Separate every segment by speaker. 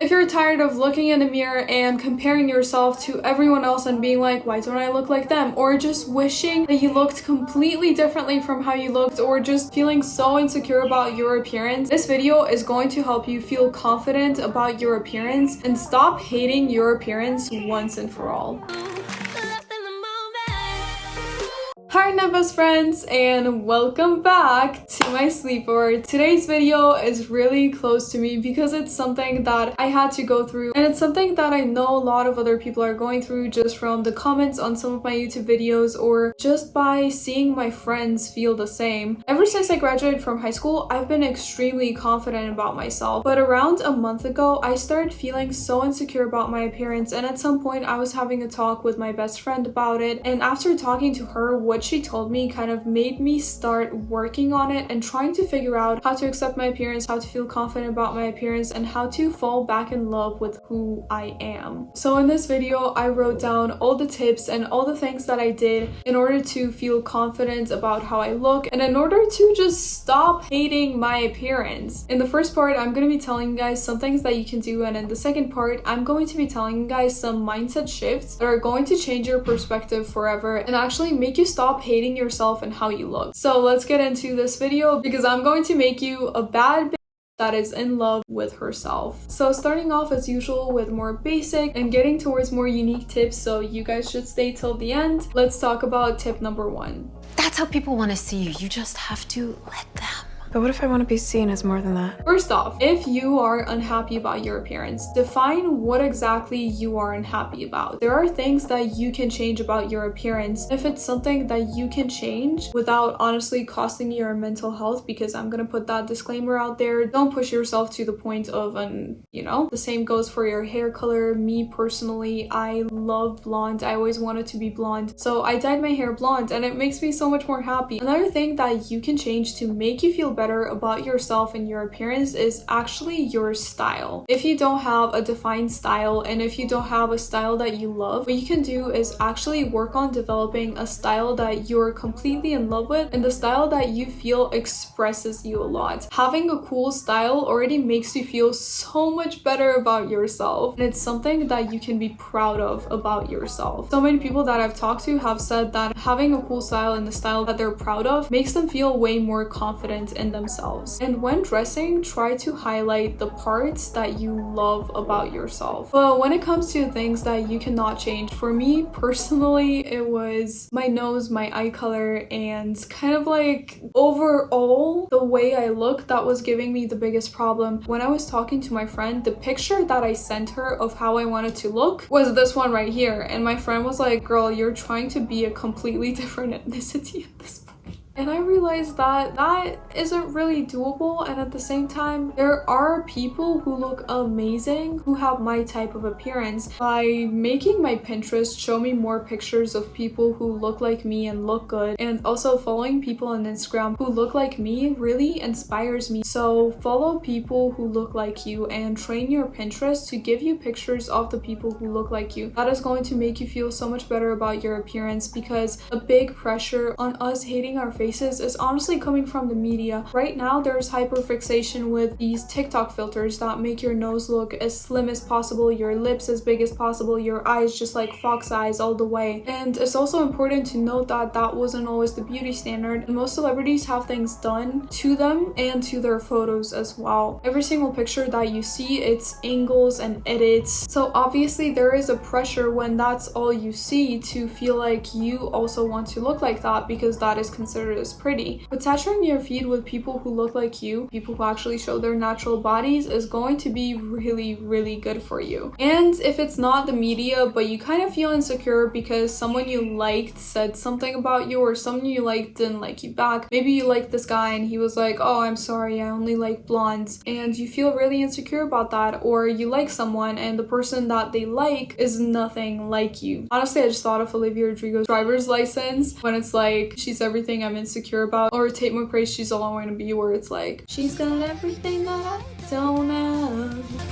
Speaker 1: If you're tired of looking in the mirror and comparing yourself to everyone else and being like, why don't I look like them? Or just wishing that you looked completely differently from how you looked, or just feeling so insecure about your appearance, this video is going to help you feel confident about your appearance and stop hating your appearance once and for all. Hi Nebus friends, and welcome back to my sleepover. Today's video is really close to me because it's something that I had to go through, and it's something that I know a lot of other people are going through just from the comments on some of my YouTube videos or just by seeing my friends feel the same. Ever since I graduated from high school, I've been extremely confident about myself, but around a month ago, I started feeling so insecure about my appearance, and at some point I was having a talk with my best friend about it, and after talking to her, what she told me kind of made me start working on it and trying to figure out how to accept my appearance, how to feel confident about my appearance, and how to fall back in love with who I am. So in this video, I wrote down all the tips and all the things that I did in order to feel confident about how I look and in order to just stop hating my appearance. In the first part, I'm going to be telling you guys some things that you can do, and in the second part, I'm going to be telling you guys some mindset shifts that are going to change your perspective forever and actually make you stop hating yourself and how you look. So let's get into this video because I'm going to make you a bad bitch that is in love with herself. So starting off as usual with more basic and getting towards more unique tips, so you guys should stay till the end. Let's talk about tip number 1.
Speaker 2: That's how people want to see you. You just have to let them.
Speaker 3: But what if I want to be seen as more than that?
Speaker 1: First off, if you are unhappy about your appearance, define what exactly you are unhappy about. There are things that you can change about your appearance. If it's something that you can change without honestly costing your mental health, because I'm gonna put that disclaimer out there, don't push yourself to the point of the same goes for your hair color. Me personally, I love blonde. I always wanted to be blonde. So I dyed my hair blonde and it makes me so much more happy. Another thing that you can change to make you feel better about yourself and your appearance is actually your style. If you don't have a defined style and if you don't have a style that you love, what you can do is actually work on developing a style that you're completely in love with and the style that you feel expresses you a lot. Having a cool style already makes you feel so much better about yourself, and it's something that you can be proud of about yourself. So many people that I've talked to have said that having a cool style and the style that they're proud of makes them feel way more confident in themselves. And when dressing, try to highlight the parts that you love about yourself. But when it comes to things that you cannot change, for me personally, it was my nose, my eye color, and kind of like overall the way I look that was giving me the biggest problem. When I was talking to my friend, the picture that I sent her of how I wanted to look was this one right here, and my friend was like, girl, you're trying to be a completely different ethnicity at this point. And I realized that that isn't really doable, and at the same time, there are people who look amazing who have my type of appearance. By making my Pinterest show me more pictures of people who look like me and look good, and also following people on Instagram who look like me really inspires me. So follow people who look like you and train your Pinterest to give you pictures of the people who look like you. That is going to make you feel so much better about your appearance, because a big pressure on us hating our faces is honestly coming from the media. Right now, there's hyperfixation with these TikTok filters that make your nose look as slim as possible, your lips as big as possible, your eyes just like fox eyes all the way. And it's also important to note that that wasn't always the beauty standard, and most celebrities have things done to them and to their photos as well. Every single picture that you see, it's angles and edits. So obviously there is a pressure when that's all you see to feel like you also want to look like that, because that is considered as pretty. But saturating your feed with people who look like you, people who actually show their natural bodies, is going to be really, really good for you. And if it's not the media, but you kind of feel insecure because someone you liked said something about you, or someone you liked didn't like you back. Maybe you liked this guy and he was like, oh, I'm sorry, I only like blondes, and you feel really insecure about that. Or you like someone and the person that they like is nothing like you. Honestly, I just thought of Olivia Rodrigo's driver's license when it's like, she's everything I'm insecure about, or Tate McRae's She's All I Want to Be, where it's like, she's got everything that I don't have.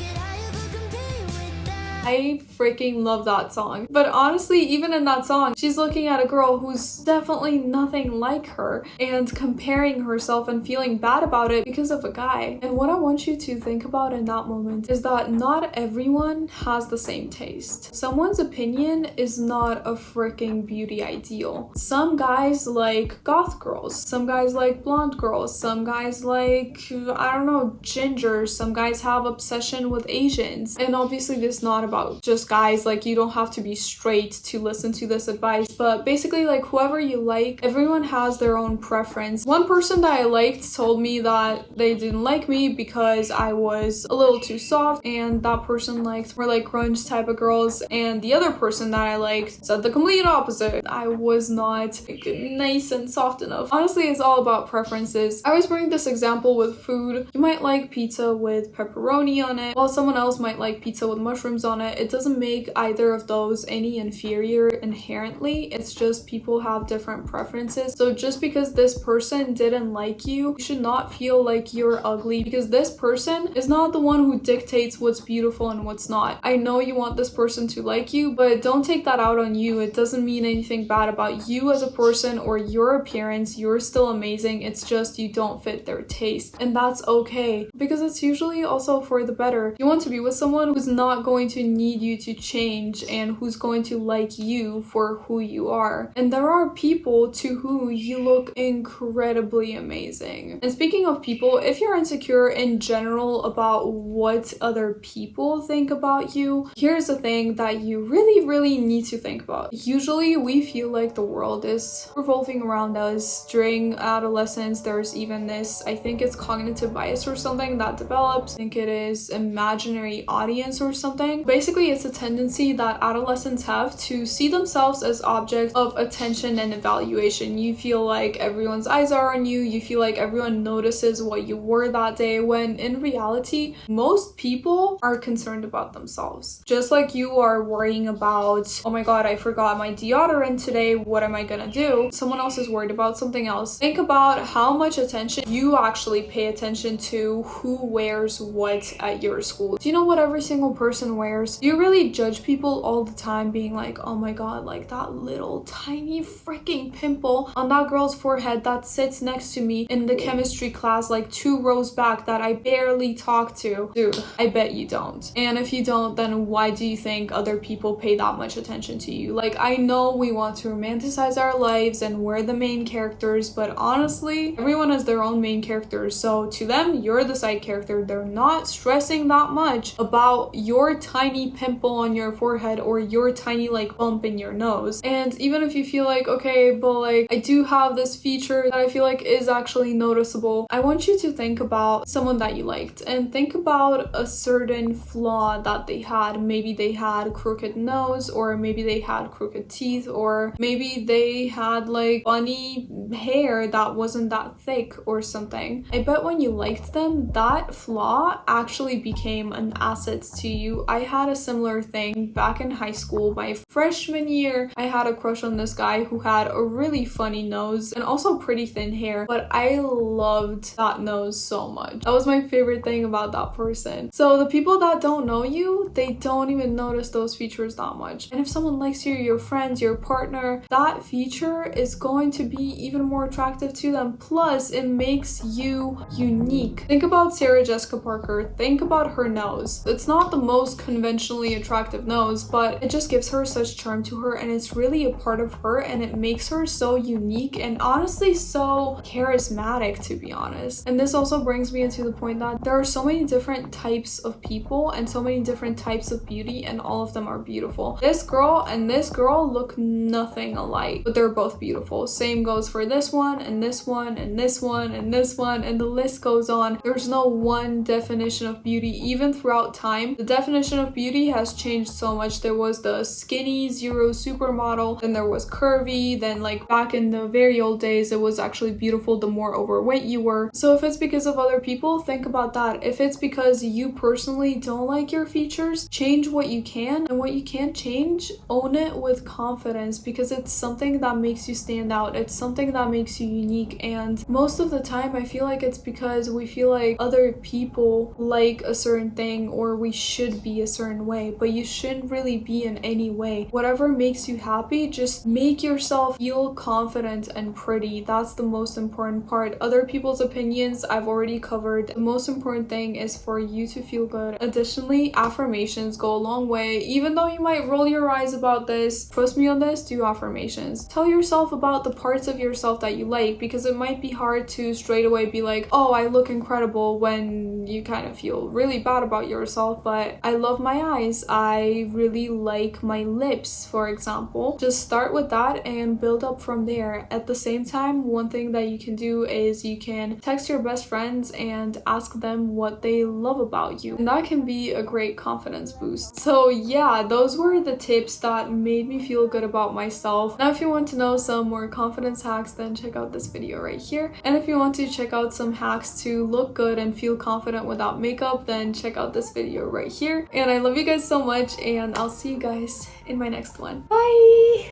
Speaker 1: I freaking love that song. But honestly, even in that song, she's looking at a girl who's definitely nothing like her and comparing herself and feeling bad about it because of a guy. And what I want you to think about in that moment is that not everyone has the same taste. Someone's opinion is not a freaking beauty ideal. Some guys like goth girls, some guys like blonde girls, some guys like, I don't know, gingers, some guys have obsession with Asians. And obviously this is not about just guys, like you don't have to be straight to listen to this advice, but basically like whoever you like, everyone has their own preference. One person that I liked told me that they didn't like me because I was a little too soft, and that person liked more like grunge type of girls, and the other person that I liked said the complete opposite. I was not like, nice and soft enough. Honestly, it's all about preferences. I always bring this example with food. You might like pizza with pepperoni on it, while someone else might like pizza with mushrooms on it. It doesn't make either of those any inferior inherently. It's just people have different preferences. So just because this person didn't like you, you should not feel like you're ugly, because this person is not the one who dictates what's beautiful and what's not. I know you want this person to like you, but don't take that out on you. It doesn't mean anything bad about you as a person or your appearance. You're still amazing. It's just you don't fit their taste, and that's okay, because it's usually also for the better. You want to be with someone who's not going to need you to change and who's going to like you for who you are. And there are people to who you look incredibly amazing. And speaking of people, if you're insecure in general about what other people think about you, here's the thing that you really need to think about. Usually we feel like the world is revolving around us. During adolescence, there's even this, I think it's cognitive bias or something that develops. I think it is imaginary audience or something. Basically, it's a tendency that adolescents have to see themselves as objects of attention and evaluation. You feel like everyone's eyes are on you. You feel like everyone notices what you wore that day, when in reality, most people are concerned about themselves. Just like you are worrying about, oh my god, I forgot my deodorant today, what am I gonna do? Someone else is worried about something else. Think about how much attention you actually pay attention to who wears what at your school. Do you know what every single person wears? Do you really judge people all the time, being like, oh my god, like that little tiny freaking pimple on that girl's forehead that sits next to me in the chemistry class like 2 rows back that I barely talk to? Dude, I bet you don't. And if you don't, then why do you think other people pay that much attention to you? Like, I know we want to romanticize our lives and we're the main characters, but honestly, everyone has their own main characters. So to them, you're the side character. They're not stressing that much about your tiny pimple on your forehead or your tiny like bump in your nose. And even if you feel like, okay, but like I do have this feature that I feel like is actually noticeable, I want you to think about someone that you liked and think about a certain flaw that they had. Maybe they had crooked nose, or maybe they had crooked teeth, or maybe they had like funny hair that wasn't that thick or something. I bet when you liked them, that flaw actually became an asset to you. I had a similar thing back in high school. My freshman year, I had a crush on this guy who had a really funny nose and also pretty thin hair, but I loved that nose so much. That was my favorite thing about that person. So the people that don't know you, they don't even notice those features that much. And if someone likes you, your friends, your partner, that feature is going to be even more attractive to them. Plus, it makes you unique. Think about Sarah Jessica Parker. Think about her nose. It's not the most conventionally attractive nose, but it just gives her such charm to her, and it's really a part of her, and it makes her so unique and honestly so charismatic, to be honest. And this also brings me into the point that there are so many different types of people and so many different types of beauty, and all of them are beautiful. This girl and this girl look nothing alike, but they're both beautiful. Same goes for this one and this one and this one and this one, and the list goes on. There's no one definition of beauty. Even throughout time, the definition of beauty has changed so much. There was the skinny zero supermodel, then there was curvy, then like back in the very old days, it was actually beautiful the more overweight you were. So if it's because of other people, think about that. If it's because you personally don't like your features, change what you can, and what you can't change, own it with confidence, because it's something that makes you stand out. It's something that makes you unique. And most of the time, I feel like it's because we feel like other people like a certain thing, or we should be a certain certain way, but you shouldn't really be in any way. Whatever makes you happy, just make yourself feel confident and pretty. That's the most important part. Other people's opinions I've already covered. The most important thing is for you to feel good. Additionally, affirmations go a long way. Even though you might roll your eyes about this, trust me on this, do affirmations. Tell yourself about the parts of yourself that you like, because it might be hard to straight away be like, oh, I look incredible, when you kind of feel really bad about yourself. But I love my eyes. I really like my lips, for example. Just start with that and build up from there. At the same time, one thing that you can do is you can text your best friends and ask them what they love about you. And that can be a great confidence boost. So yeah, those were the tips that made me feel good about myself. Now, if you want to know some more confidence hacks, then check out this video right here. And if you want to check out some hacks to look good and feel confident without makeup, then check out this video right here. And I love you guys so much, and I'll see you guys in my next one. Bye!